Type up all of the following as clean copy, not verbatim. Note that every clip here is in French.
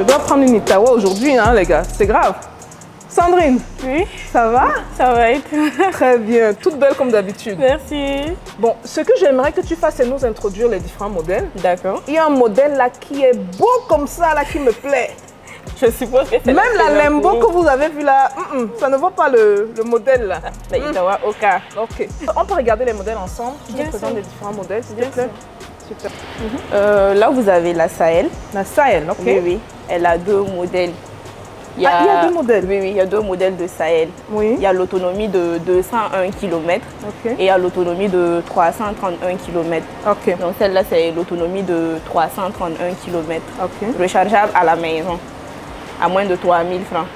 dois prendre une Itawa aujourd'hui, hein, les gars. C'est grave. Sandrine. Oui. Ça va? Ça va être. Très bien. Toute belle comme d'habitude. Merci. Bon, ce que j'aimerais que tu fasses, c'est nous introduire les différents modèles. D'accord. Il y a un modèle là qui est beau comme ça, là, qui me plaît. Je suppose que c'est même la Lembo que vous avez vu là, ça ne vaut pas le modèle là. La Itawa Oka. Ok. On peut regarder les modèles ensemble. Tu Bien nous présentes sûr. les différents modèles, s'il te plaît. Super. Là, vous avez la Sahel. La Sahel, ok. Oui, oui. Elle a deux modèles. Il y a deux modèles. Oui, oui, il y a deux modèles de Sahel. Oui. Il y a l'autonomie de 201 km Ok. et il y a l'autonomie de 331 km. Ok. Donc celle-là, c'est l'autonomie de 331 km. Ok. Rechargeable à la maison, à moins de 3000 francs.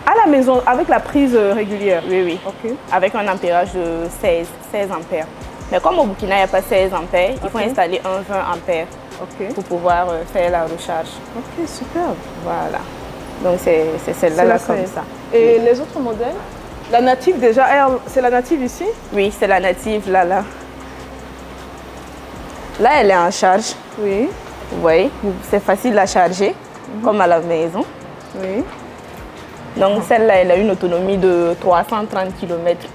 À la maison, avec la prise régulière. Oui, oui. Ok. Avec un ampérage de 16 ampères. Mais comme au Burkina, il n'y a pas 16 ampères, il faut installer un 20 ampères Ok. pour pouvoir faire la recharge. Ok, super. Voilà. Donc c'est celle-là là, comme ça. Et les autres modèles? La native déjà, c'est la native ici? Oui, c'est la native là. Là, elle est en charge. Oui. Vous voyez, c'est facile à charger, comme à la maison. Oui. Donc celle-là, elle a une autonomie de 330 km.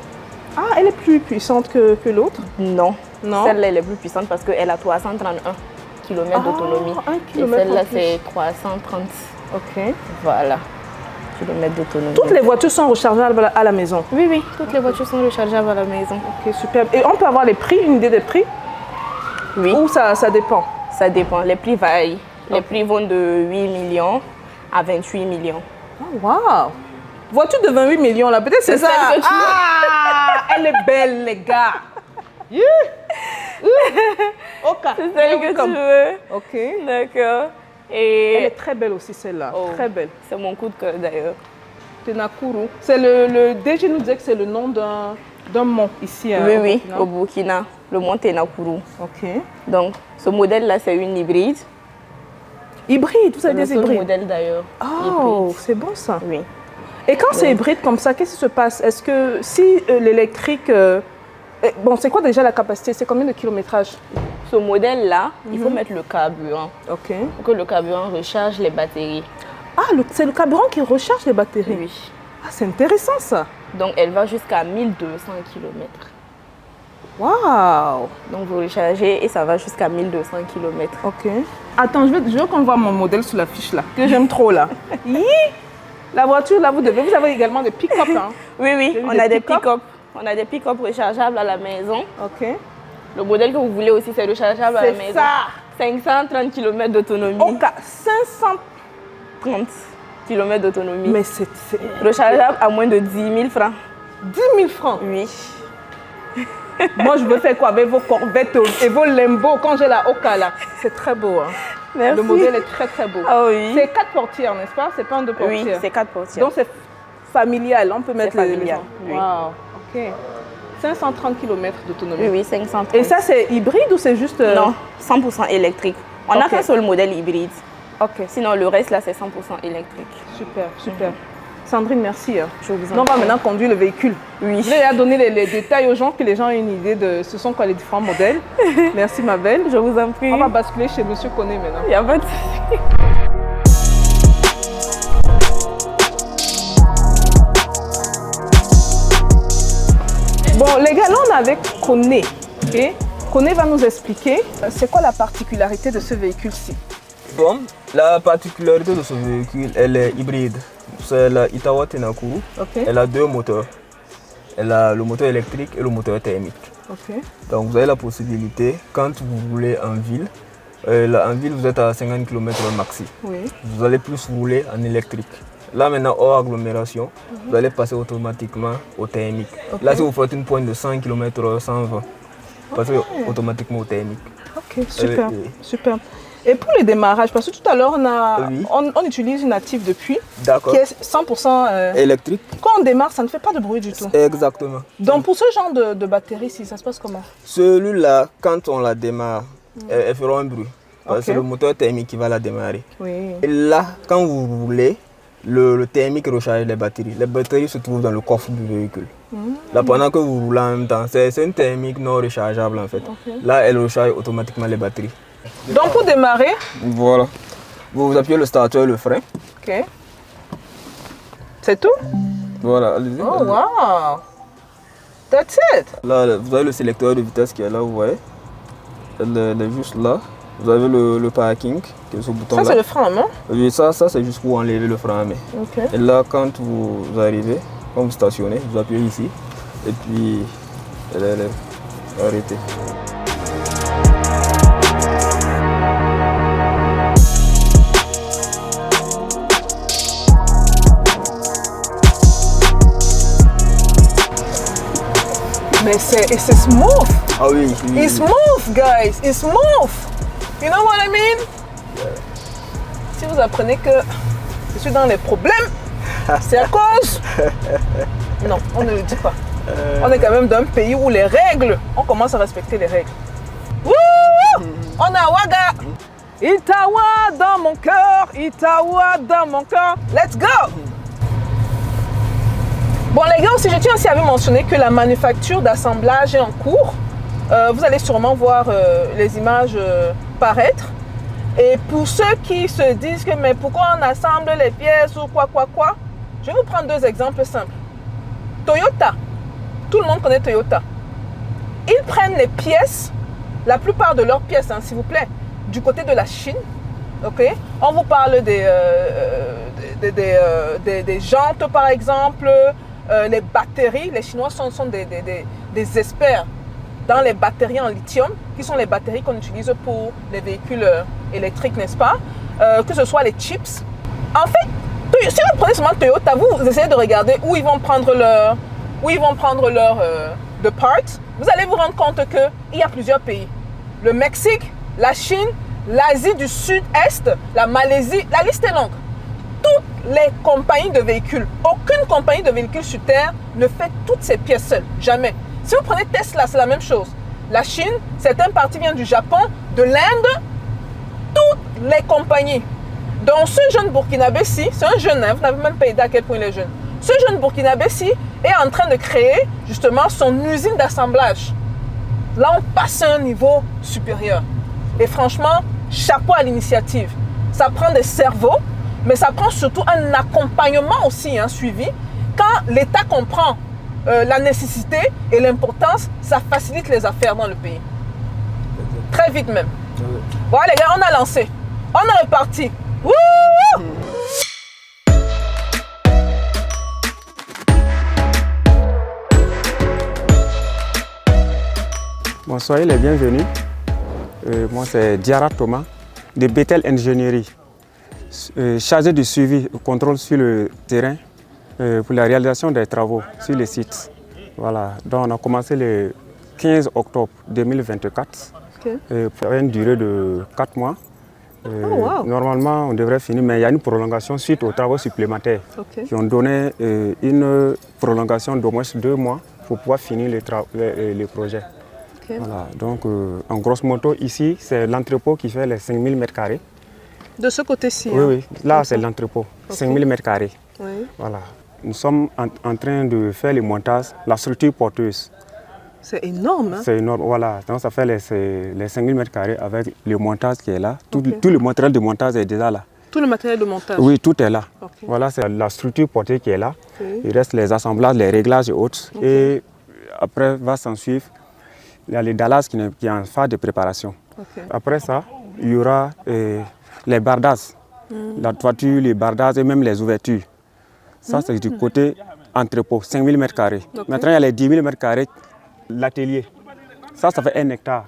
Ah, elle est plus puissante que l'autre? Non. Non. Celle-là, elle est plus puissante parce qu'elle a 331 km d'autonomie. 1 Et kilomètre celle-là, en plus. c'est 330. Ok. Voilà. Kilomètres d'autonomie. Toutes les voitures sont rechargeables à la maison? Oui, oui. Toutes les voitures sont rechargeables à la maison. Ok, super. Et on peut avoir les prix, une idée des prix? Oui. Ou ça dépend? Ça dépend. Les prix varient. Les prix vont de 8 millions à 28 millions. Oh, waouh! Voiture de 28 millions là, peut-être c'est ça. celle que tu veux. Ah, elle est belle, les gars. Yeah. Ok. C'est celle que tu veux. Ok. D'accord. Elle Et est très belle aussi celle-là. Oh. Très belle. c'est mon coup de cœur d'ailleurs. Tenakuru. C'est le DG nous disait que c'est le nom d'un mont ici. Oui, au oui, Burkina. au Burkina, le mont Tenakuru. Ok. Donc, ce modèle-là, c'est une hybride. Hybride, vous C'est avez le des seul hybrides. modèle d'ailleurs. Oh, Hybride. c'est bon ça. Oui. Et quand c'est hybride comme ça, qu'est-ce qui se passe? Est-ce que si l'électrique... bon, c'est quoi déjà la capacité? C'est combien de kilométrage? Ce modèle-là, il faut mettre le carburant Ok. pour que le carburant recharge les batteries. Ah, c'est le carburant qui recharge les batteries? Oui. Ah, c'est intéressant ça. Donc, elle va jusqu'à 1200 km. Waouh. Donc, vous rechargez et ça va jusqu'à 1200 km. Ok. Attends, je veux qu'on voit mon modèle sur la fiche là, que j'aime trop là. Hi. La voiture là, vous avez également des pick-up. Hein? Oui, oui, J'ai vu on des a des pick-up. pick-up. On a des pick-up rechargeables à la maison. Ok. Le modèle que vous voulez aussi, c'est rechargeable à la C'est maison. ça. 530 km d'autonomie. Ok, 500. 30 km d'autonomie. Mais c'est Rechargeable à moins de 10 000 francs. 10 000 francs. Oui. Moi, je veux faire quoi avec vos Corvettes et vos Lembo quand j'ai la Oka là? C'est très beau. Hein? Merci. Le modèle est très très beau. Ah oui. C'est 4 portières, n'est-ce pas? C'est pas un 2 portières. Oui, c'est 4 portières. Donc c'est familial, on peut mettre les familial, gens. oui. Waouh, ok. 530 km d'autonomie. Oui, oui, 530. Et ça, c'est hybride ou c'est juste... Non, 100% électrique. On Ok. a qu'un seul modèle hybride. Ok, Sinon, le reste, là, c'est 100% électrique. super, super. Sandrine, merci. Hein. Je vous en Nous, on va prie. maintenant conduire le véhicule. Oui. Je vais déjà donner les détails aux gens, que les gens aient une idée de ce sont quoi les différents modèles. Merci, ma belle. Je vous en prie. On va basculer chez Monsieur Koné maintenant. Il n'y a pas de souci. Bon, les gars, là, on est avec Koné. Okay? Koné va nous expliquer c'est quoi la particularité de ce véhicule-ci. Bon, la particularité de ce véhicule, elle est hybride. C'est la Itawa Tenakuru. Ok. Elle a deux moteurs. Elle a le moteur électrique et le moteur thermique. Ok. Donc vous avez la possibilité, quand vous roulez en ville, en ville vous êtes à 50 km maxi. Oui. Vous allez plus rouler en électrique. Là maintenant, hors agglomération, vous allez passer automatiquement au thermique. Ok. Là si vous faites une pointe de 100 km/h, 120, passez automatiquement au thermique. Ok, super, oui. super. Et pour le démarrage, parce que tout à l'heure, Oui. on utilise une active depuis D'accord. qui est 100%... Électrique. Quand on démarre, ça ne fait pas de bruit du tout. Exactement. Donc pour ce genre de batterie, si ça se passe comment? Celui-là, quand on la démarre, elle fera un bruit. Parce que Ok. c'est le moteur thermique qui va la démarrer. Oui. Et là, quand vous roulez, le thermique recharge les batteries. Les batteries se trouvent dans le coffre du véhicule. Là, pendant que vous roulez en même temps, c'est une thermique non rechargeable en fait. Ok. Là, elle recharge automatiquement les batteries. Donc pour démarrer, Voilà. Vous appuyez le starter et le frein. Ok. C'est tout? Voilà, allez-y. Oh, wow! That's it! Là, vous avez le sélecteur de vitesse qui est là, vous voyez. Elle est juste là. Vous avez le parking, qui est ce bouton-là. Ça, c'est le frein à main? Oui, ça c'est juste pour enlever le frein à main. Ok. Et là, quand vous arrivez, quand vous stationnez, vous appuyez ici. Et puis, elle est arrêtée. Mais c'est smooth! Ah oui, oui. It's smooth, guys! It's smooth! You know what I mean? Si vous apprenez que je suis dans les problèmes, c'est à cause... Non, on ne le dit pas. On est quand même d'un pays où les règles, on commence à respecter les règles. Wouh! On a Ouaga! Itawa dans mon cœur, Itawa dans mon cœur. Let's go! Bon les gars, aussi je tiens aussi à vous mentionner que la manufacture d'assemblage est en cours. Vous allez sûrement voir les images paraître. Et pour ceux qui se disent que mais pourquoi on assemble les pièces ou quoi, je vais vous prendre deux exemples simples. Toyota, tout le monde connaît Toyota. Ils prennent les pièces, la plupart de leurs pièces, hein, s'il vous plaît, du côté de la Chine. Okay? On vous parle des jantes par exemple, les batteries. Les Chinois sont des experts dans les batteries en lithium, qui sont les batteries qu'on utilise pour les véhicules électriques, n'est-ce pas? Que ce soit les chips. En fait, si vous prenez seulement Toyota, vous essayez de regarder où ils vont prendre leur de parts. Vous allez vous rendre compte qu'il y a plusieurs pays. Le Mexique, la Chine, l'Asie du Sud-Est, la Malaisie, la liste est longue. Toutes les compagnies de véhicules, aucune compagnie de véhicules sur Terre ne fait toutes ces pièces seules. Jamais. Si vous prenez Tesla, c'est la même chose. La Chine, certaines parties viennent du Japon, de l'Inde, toutes les compagnies. Donc ce jeune Burkinabé-ci, c'est un jeune, hein, vous n'avez même pas idée à quel point il est jeune. Ce jeune Burkinabé-ci est en train de créer justement son usine d'assemblage. Là, on passe à un niveau supérieur. Et franchement, chapeau à l'initiative. Ça prend des cerveaux, mais ça prend surtout un accompagnement aussi, hein, suivi. Quand l'État comprend la nécessité et l'importance, ça facilite les affaires dans le pays. Très vite même. Voilà les gars, on a lancé. On est reparti. Wouhou! Bon, soyez les bienvenus. Moi, c'est Diarra Thomas de Bethel Ingénierie, chargé de suivi et contrôle sur le terrain pour la réalisation des travaux sur les sites. Voilà. Donc, on a commencé le 15 octobre 2024 pour une durée de 4 mois. Wow. Normalement, on devrait finir, mais il y a une prolongation suite aux travaux supplémentaires qui ont donné une prolongation d'au moins 2 mois pour pouvoir finir les projets. Voilà. Donc, en grosso modo, ici, c'est l'entrepôt qui fait les 5000 m². De ce côté-ci? Oui, oui. Là, c'est l'entrepôt, 5000 m². Oui. Voilà. Nous sommes en train de faire le montage, la structure porteuse. C'est énorme. Hein? C'est énorme, voilà. Donc, ça fait les 5000 m² avec le montage qui est là. Tout le matériel de montage est déjà là. Tout le matériel de montage? Oui, tout est là. Voilà, c'est la structure portée qui est là. Il reste les assemblages, les réglages et autres. Et après, va s'en suivre. Il y a le dallage qui est en phase de préparation. Après ça, il y aura les bardages. La toiture, les bardages et même les ouvertures. Ça, c'est du côté entrepôt, 5000 m². Maintenant, il y a les 10 000 m², l'atelier. Ça fait 1 hectare.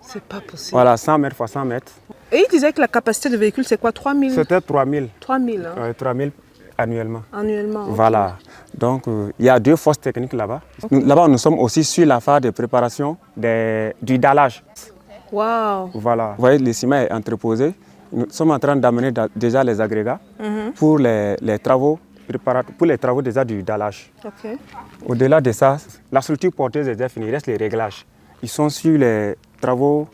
C'est pas possible. Voilà, 100 mètres x 100 mètres. Et il disait que la capacité de véhicule, c'est quoi? 3000? C'était 3000. 3000, hein? 3000 annuellement. Annuellement. Voilà. Donc, il y a 2 forces techniques là-bas. Là-bas, nous sommes aussi sur la phase de préparation du dallage. Wow. Voilà. Vous voyez, le ciment est entreposé. Nous sommes en train d'amener déjà les agrégats pour les travaux préparatoires, pour les travaux déjà du dallage. Au-delà de ça, la structure porteuse est déjà finie. Il reste les réglages. Ils sont sur les travaux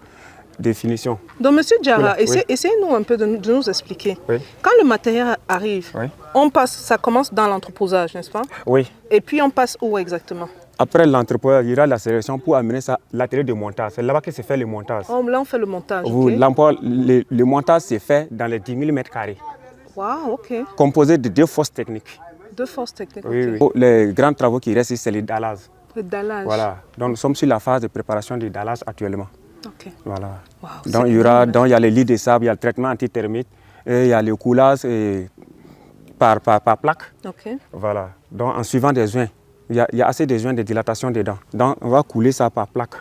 de finition. Donc, monsieur Diarra, essayez-nous un peu de nous expliquer. Quand le matériel arrive, on passe, ça commence dans l'entreposage, n'est-ce pas? Oui. Et puis, on passe où exactement? Après l'entrepreneur, il y aura la sélection pour amener ça l'atelier de montage. C'est là-bas que se fait le montage. Oh, là, on fait le montage. Le montage se fait dans les 10 000 m². Wow, ok. Composé de 2 fosses techniques. 2 forces techniques. Oui, ok. oui. Les grands travaux qui restent ici, c'est les dallages. Le dallage. Voilà. Donc nous sommes sur la phase de préparation du dallage actuellement. Ok. Voilà. Wow, Donc il y a les lits de sable, il y a le traitement antithermique, et il y a le coulage par plaque. Ok. Voilà. Donc en suivant des joints, il y a assez de joints de dilatation dedans. Donc on va couler ça par plaque.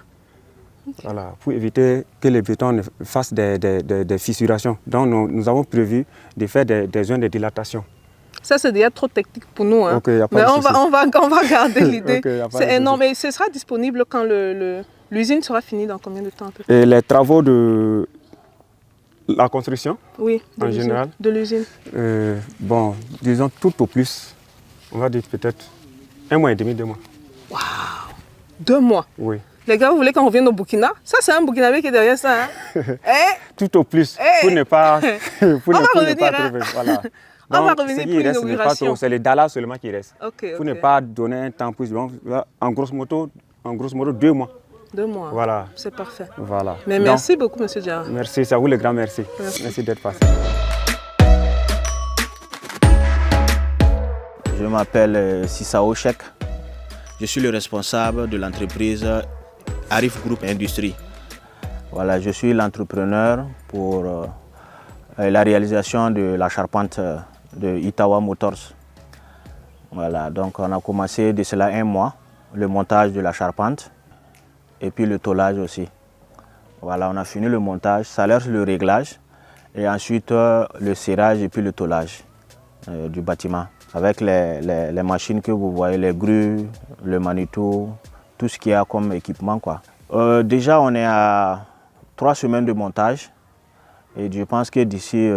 Okay. Voilà, pour éviter que le béton ne fasse des fissurations. Donc nous avons prévu de faire des joints de dilatation. Ça, c'est déjà trop technique pour nous. Hein. Okay, mais on va garder l'idée. Okay, c'est énorme. Et ce sera disponible quand l'usine sera finie, dans combien de temps à peu près? Et les travaux de la construction, oui, en général, de l'usine. Bon, disons tout au plus, on va dire peut-être 1 mois et demi, 2 mois. Waouh! 2 mois? Oui. Les gars, vous voulez qu'on revienne au Burkina? Ça, c'est un Burkinabé qui est derrière ça. Hein? Tout au plus, pour ne pas, trouver. Voilà. Donc, on va revenir pour l'inauguration. C'est les dallages seulement qui restent. Okay, pour ne pas donner un temps plus long. En grosso modo 2 mois. 2 mois. Voilà. C'est parfait. Voilà. Mais donc, merci beaucoup, M. Diarra. Merci, c'est à vous le grand merci. Merci d'être passé. Je m'appelle Sissao Chek. Je suis le responsable de l'entreprise Arif Group Industrie. Voilà, je suis l'entrepreneur pour la réalisation de la charpente de Itawa Motors. Voilà, donc on a commencé de cela 1 mois, le montage de la charpente et puis le tôlage aussi. Voilà, on a fini le montage, ça laisse le réglage et ensuite le serrage et puis le tôlage du bâtiment avec les machines que vous voyez, les grues, le Manitou, tout ce qu'il y a comme équipement, quoi. Déjà, on est à 3 semaines de montage et je pense que d'ici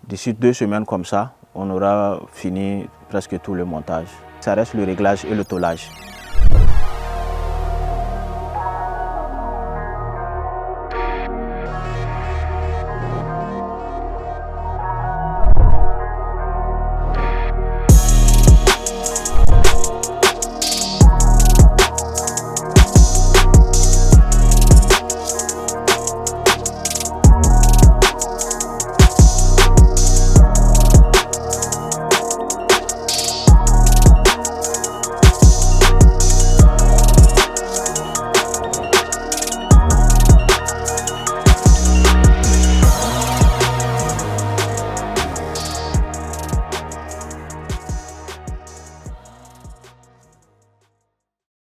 2 semaines comme ça, on aura fini presque tout le montage. Ça reste le réglage et le tôlage.